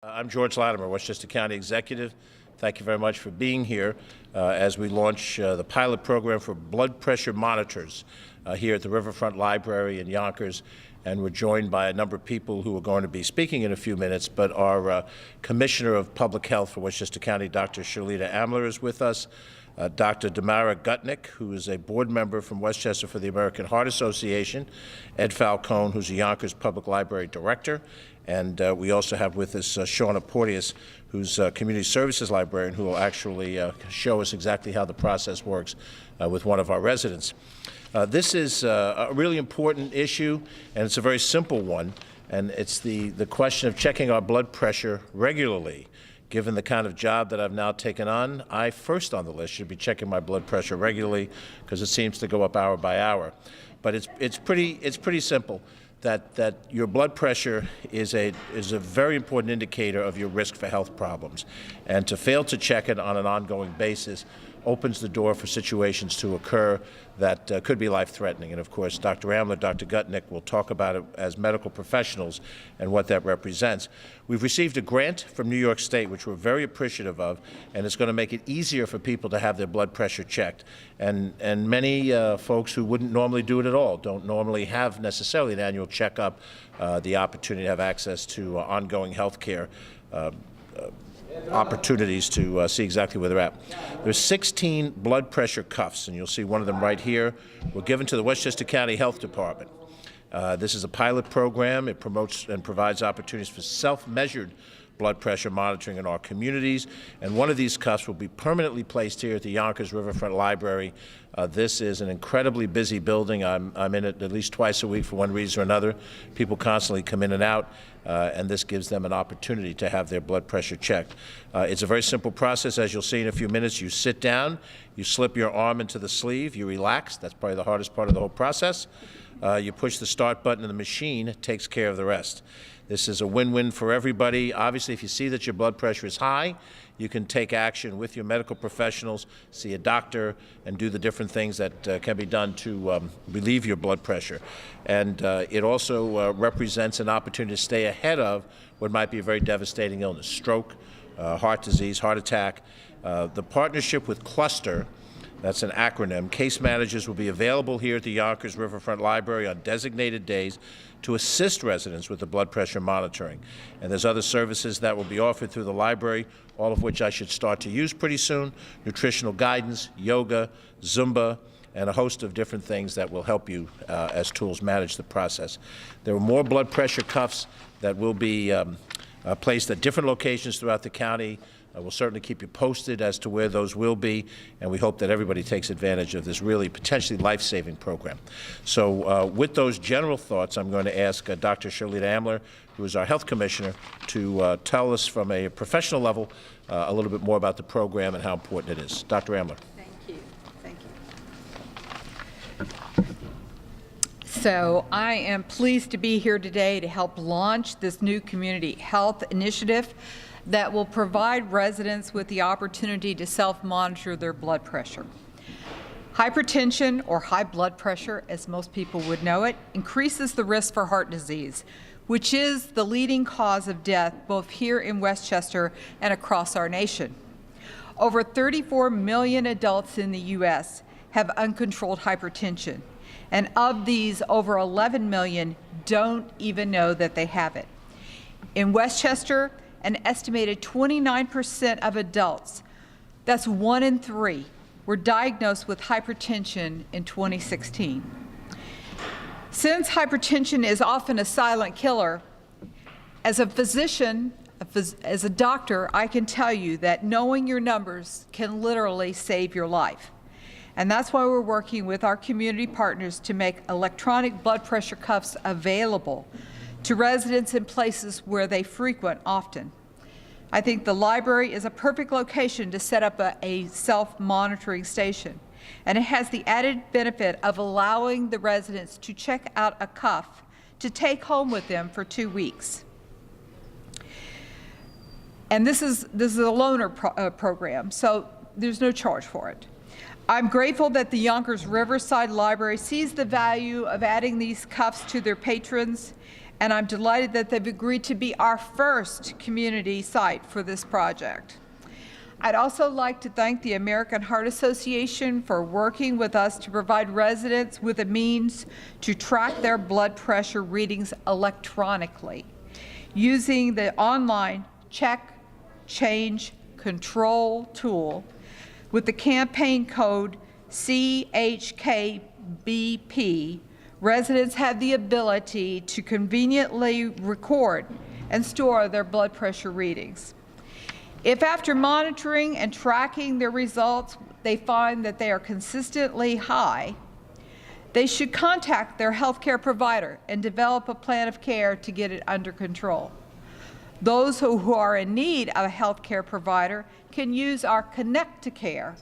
I'm George Latimer, Westchester County Executive. Thank you very much for being here as we launch the pilot program for blood pressure monitors here at the Riverfront Library in Yonkers. And we're joined by a number of people who are going to be speaking in a few minutes, but our Commissioner of Public Health for Westchester County, Dr. Sherlita Amler, is with us. Dr. Damara Gutnick, who is a board member from Westchester for the American Heart Association, Ed Falcone, who's a Yonkers Public Library Director, and we also have with us Shauna Porteous, who's a Community Services Librarian, who will actually show us exactly how the process works with one of our residents. This is a really important issue, and it's a very simple one, and it's the question of checking our blood pressure regularly. Given the kind of job that I've now taken on, I first on the list should be checking my blood pressure regularly because it seems to go up hour by hour. But it's pretty simple. That your blood pressure is a very important indicator of your risk for health problems, and to fail to check it on an ongoing basis opens the door for situations to occur that could be life-threatening. And of course, Dr. Amler, Dr. Gutnick will talk about it as medical professionals and what that represents. We've received a grant from New York State, which we're very appreciative of, and it's going to make it easier for people to have their blood pressure checked. And many folks who wouldn't normally do it at all don't normally have necessarily an annual checkup, the opportunity to have access to ongoing health care opportunities to see exactly where they're at. There's 16 blood pressure cuffs, and you'll see one of them right here, were given to the Westchester County Health Department. This is a pilot program. It promotes and provides opportunities for self-measured blood pressure monitoring in our communities, and one of these cuffs will be permanently placed here at the Yonkers Riverfront Library. This is an incredibly busy building. I'm in it at least twice a week for one reason or another. People constantly come in and out, and this gives them an opportunity to have their blood pressure checked. It's a very simple process. As you'll see in a few minutes, you sit down, you slip your arm into the sleeve, you relax. That's probably the hardest part of the whole process. You push the start button, and the machine takes care of the rest. This is a win-win for everybody. Obviously, if you see that your blood pressure is high, you can take action with your medical professionals, see a doctor, and do the different things that can be done to relieve your blood pressure. And it also represents an opportunity to stay ahead of what might be a very devastating illness: stroke, heart disease, heart attack. The partnership with Cluster, that's an acronym. Case managers will be available here at the Yonkers Riverfront Library on designated days to assist residents with the blood pressure monitoring. And there's other services that will be offered through the library, all of which I should start to use pretty soon: nutritional guidance, yoga, Zumba, and a host of different things that will help you as tools manage the process. There are more blood pressure cuffs that will be placed at different locations throughout the county. We'll certainly keep you posted as to where those will be, and we hope that everybody takes advantage of this really potentially life-saving program. So with those general thoughts, I'm going to ask Dr. Sherlita Amler, who is our Health Commissioner, to tell us from a professional level a little bit more about the program and how important it is. Dr. Amler. Thank you. Thank you. So I am pleased to be here today to help launch this new community health initiative that will provide residents with the opportunity to self-monitor their blood pressure. Hypertension, or high blood pressure, as most people would know it, increases the risk for heart disease, which is the leading cause of death both here in Westchester and across our nation. Over 34 million adults in the U.S. have uncontrolled hypertension, and of these, over 11 million don't even know that they have it. In Westchester, an estimated 29% of adults, that's 1 in 3, were diagnosed with hypertension in 2016. Since hypertension is often a silent killer, as a physician, as a doctor, I can tell you that knowing your numbers can literally save your life. And that's why we're working with our community partners to make electronic blood pressure cuffs available to residents in places where they frequent often. I think the library is a perfect location to set up a self-monitoring station, and it has the added benefit of allowing the residents to check out a cuff to take home with them for 2 weeks. And this is a loaner program, so there's no charge for it. I'm grateful that the Yonkers Riverside Library sees the value of adding these cuffs to their patrons, and I'm delighted that they've agreed to be our first community site for this project. I'd also like to thank the American Heart Association for working with us to provide residents with a means to track their blood pressure readings electronically using the online Check, Change, Control tool with the campaign code CHKBP. Residents have the ability to conveniently record and store their blood pressure readings. If after monitoring and tracking their results, they find that they are consistently high, they should contact their healthcare provider and develop a plan of care to get it under control. Those who are in need of a healthcare provider can use our Connect to Care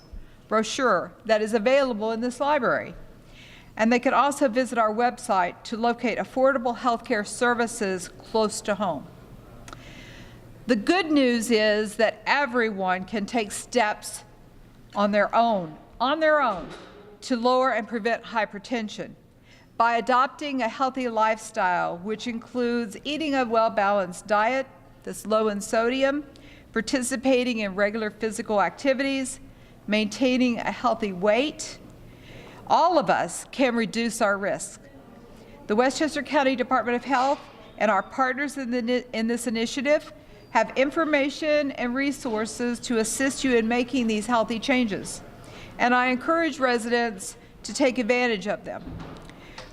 brochure that is available in this library. And they can also visit our website to locate affordable healthcare services close to home. The good news is that everyone can take steps on their own to lower and prevent hypertension by adopting a healthy lifestyle, which includes eating a well-balanced diet that's low in sodium, participating in regular physical activities, maintaining a healthy weight. All of us can reduce our risk. The Westchester County Department of Health and our partners in this initiative have information and resources to assist you in making these healthy changes. And I encourage residents to take advantage of them.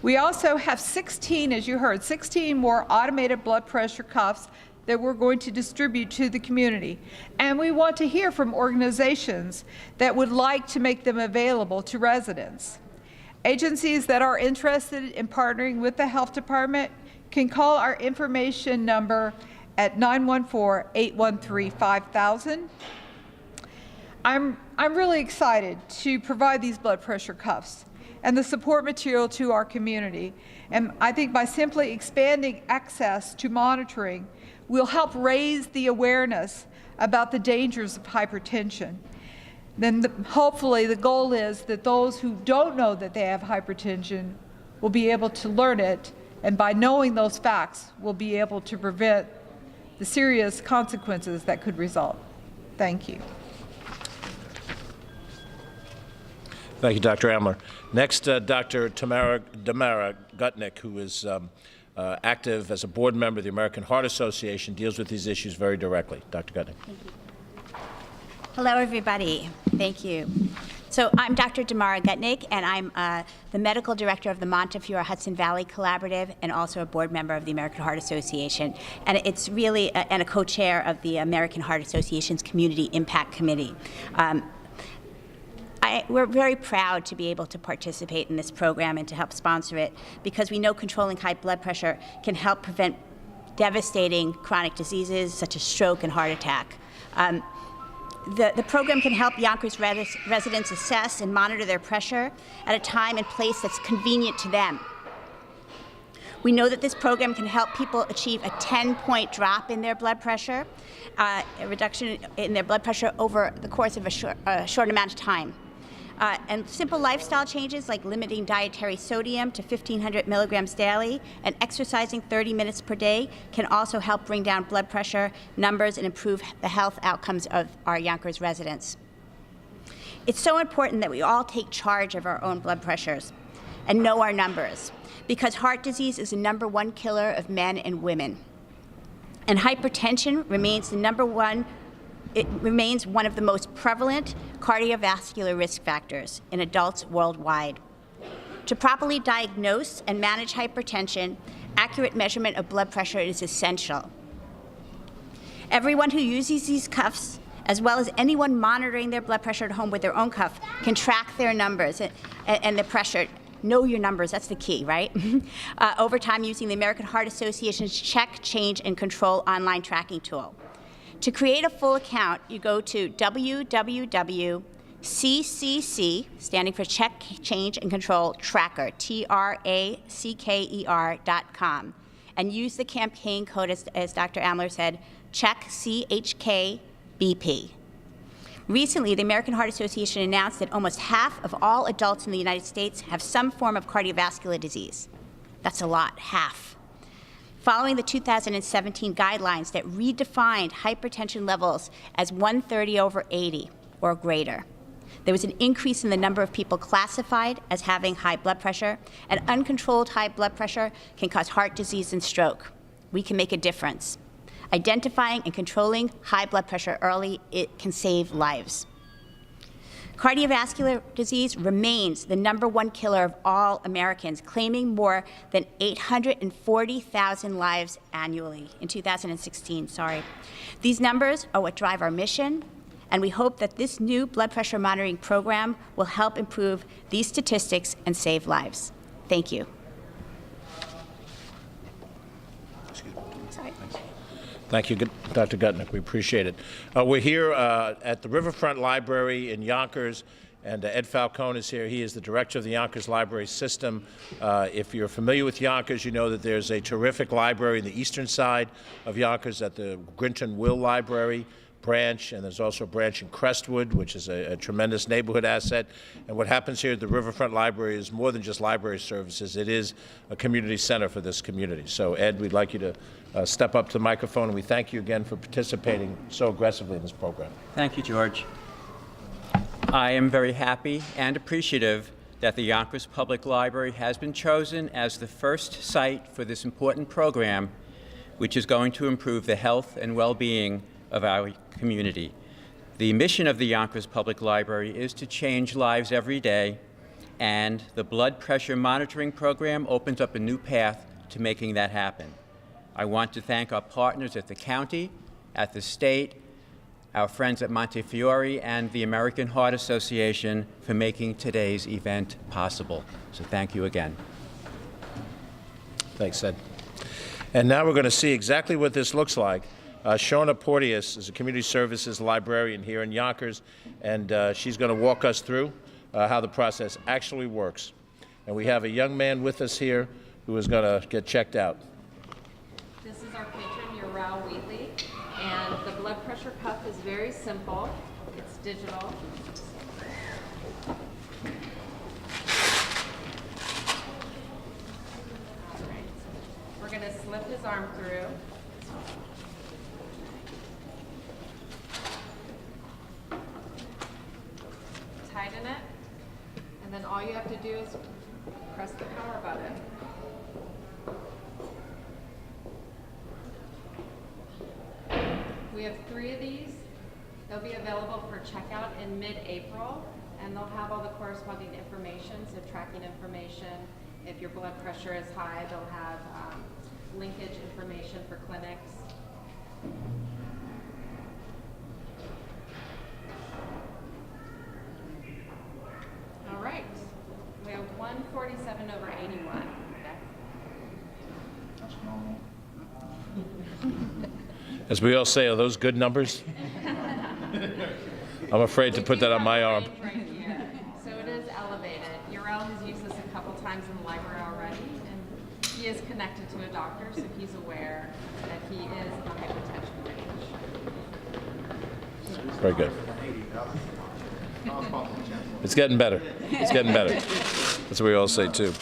We also have 16, as you heard, 16 more automated blood pressure cuffs that we're going to distribute to the community. And we want to hear from organizations that would like to make them available to residents. Agencies that are interested in partnering with the health department can call our information number at 914-813-5000. I'm really excited to provide these blood pressure cuffs and the support material to our community. And I think by simply expanding access to monitoring, we'll help raise the awareness about the dangers of hypertension. Then hopefully the goal is that those who don't know that they have hypertension will be able to learn it, and by knowing those facts, will be able to prevent the serious consequences that could result. Thank you. Thank you, Dr. Amler. Next, Dr. Damara Gutnick, who is active as a board member of the American Heart Association, deals with these issues very directly. Dr. Gutnick. Thank you. Hello, everybody. Thank you. So I'm Dr. Damara Gutnick, and I'm the medical director of the Montefiore Hudson Valley Collaborative and also a board member of the American Heart Association. And it's really, and a co-chair of the American Heart Association's Community Impact Committee. We're very proud to be able to participate in this program and to help sponsor it, because we know controlling high blood pressure can help prevent devastating chronic diseases such as stroke and heart attack. The program can help Yonkers residents assess and monitor their pressure at a time and place that's convenient to them. We know that this program can help people achieve a 10-point drop in their blood pressure, a reduction in their blood pressure over the course of a short amount of time. And simple lifestyle changes like limiting dietary sodium to 1,500 milligrams daily and exercising 30 minutes per day can also help bring down blood pressure numbers and improve the health outcomes of our Yonkers residents. It's so important that we all take charge of our own blood pressures and know our numbers, because heart disease is the #1 killer of men and women. And hypertension remains one of the most prevalent cardiovascular risk factors in adults worldwide. To properly diagnose and manage hypertension, accurate measurement of blood pressure is essential. Everyone who uses these cuffs, as well as anyone monitoring their blood pressure at home with their own cuff, can track their numbers and the pressure. Know your numbers, that's the key, right? Over time, using the American Heart Association's Check, Change, and Control online tracking tool. To create a full account, you go to www.ccc, standing for Check, Change, and Control Tracker, TRACKER.com, and use the campaign code, as Dr. Amler said, Check CHKBP. Recently, the American Heart Association announced that almost half of all adults in the United States have some form of cardiovascular disease. That's a lot, half. following the 2017 guidelines that redefined hypertension levels as 130/80 or greater. There was an increase in the number of people classified as having high blood pressure, and uncontrolled high blood pressure can cause heart disease and stroke. We can make a difference. Identifying and controlling high blood pressure early, it can save lives. Cardiovascular disease remains the #1 killer of all Americans, claiming more than 840,000 lives annually in 2016. These numbers are what drive our mission, and we hope that this new blood pressure monitoring program will help improve these statistics and save lives. Thank you. Thank you, Dr. Gutnick. We appreciate it. We're here at the Riverfront Library in Yonkers, and Ed Falcone is here. He is the director of the Yonkers Library System. If you're familiar with Yonkers, you know that there's a terrific library in the eastern side of Yonkers at the Grinton Will Library branch, and there's also a branch in Crestwood, which is a tremendous neighborhood asset. And what happens here at the Riverfront Library is more than just library services. It is a community center for this community. So, Ed, we'd like you to step up to the microphone, and we thank you again for participating so aggressively in this program. Thank you, George. I am very happy and appreciative that the Yonkers Public Library has been chosen as the first site for this important program, which is going to improve the health and well-being of our community. The mission of the Yonkers Public Library is to change lives every day, and the blood pressure monitoring program opens up a new path to making that happen. I want to thank our partners at the county, at the state, our friends at Montefiore, and the American Heart Association for making today's event possible. So thank you again. Thanks, Ed. And now we're going to see exactly what this looks like. Shawna Porteous is a community services librarian here in Yonkers, and she's going to walk us through how the process actually works. And we have a young man with us here who is going to get checked out. This is our patron, Ural Wheatley, and the blood pressure cuff is very simple. It's digital. All right. We're going to slip his arm through. Tighten it, and then all you have to do is press the power button. We have 3 of these. They'll be available for checkout in mid-April, and they'll have all the corresponding information, so tracking information. If your blood pressure is high, they'll have linkage information for clinics. All right, we have 147/81. As we all say, are those good numbers? I'm afraid to put that on my arm. Right here. So it is elevated. Ural has used this a couple times in the library already, and he is connected to a doctor, so he's aware that he is in the hypertension range. Very good. It's getting better. It's getting better. That's what we all say, too.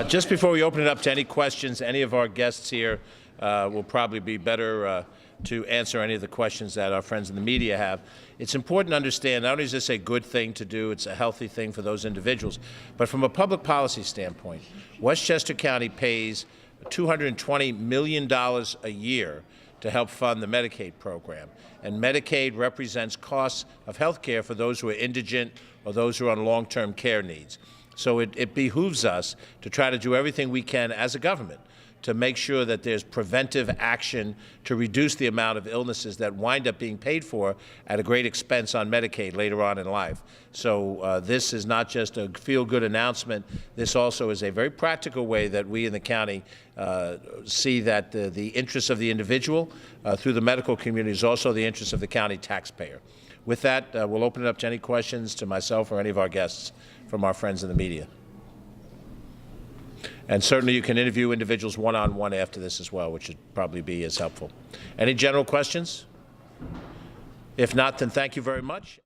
Just before we open it up to any questions, any of our guests here will probably be better to answer any of the questions that our friends in the media have. It's important to understand not only is this a good thing to do, it's a healthy thing for those individuals, but from a public policy standpoint, Westchester County pays $220 million a year to help fund the Medicaid program. And Medicaid represents costs of health care for those who are indigent or those who are on long-term care needs. So it behooves us to try to do everything we can as a government to make sure that there's preventive action to reduce the amount of illnesses that wind up being paid for at a great expense on Medicaid later on in life. So this is not just a feel-good announcement. This also is a very practical way that we in the county see that the interests of the individual through the medical community is also the interests of the county taxpayer. With that, we'll open it up to any questions to myself or any of our guests from our friends in the media. And certainly you can interview individuals one-on-one after this as well, which would probably be as helpful. Any general questions? If not, then thank you very much.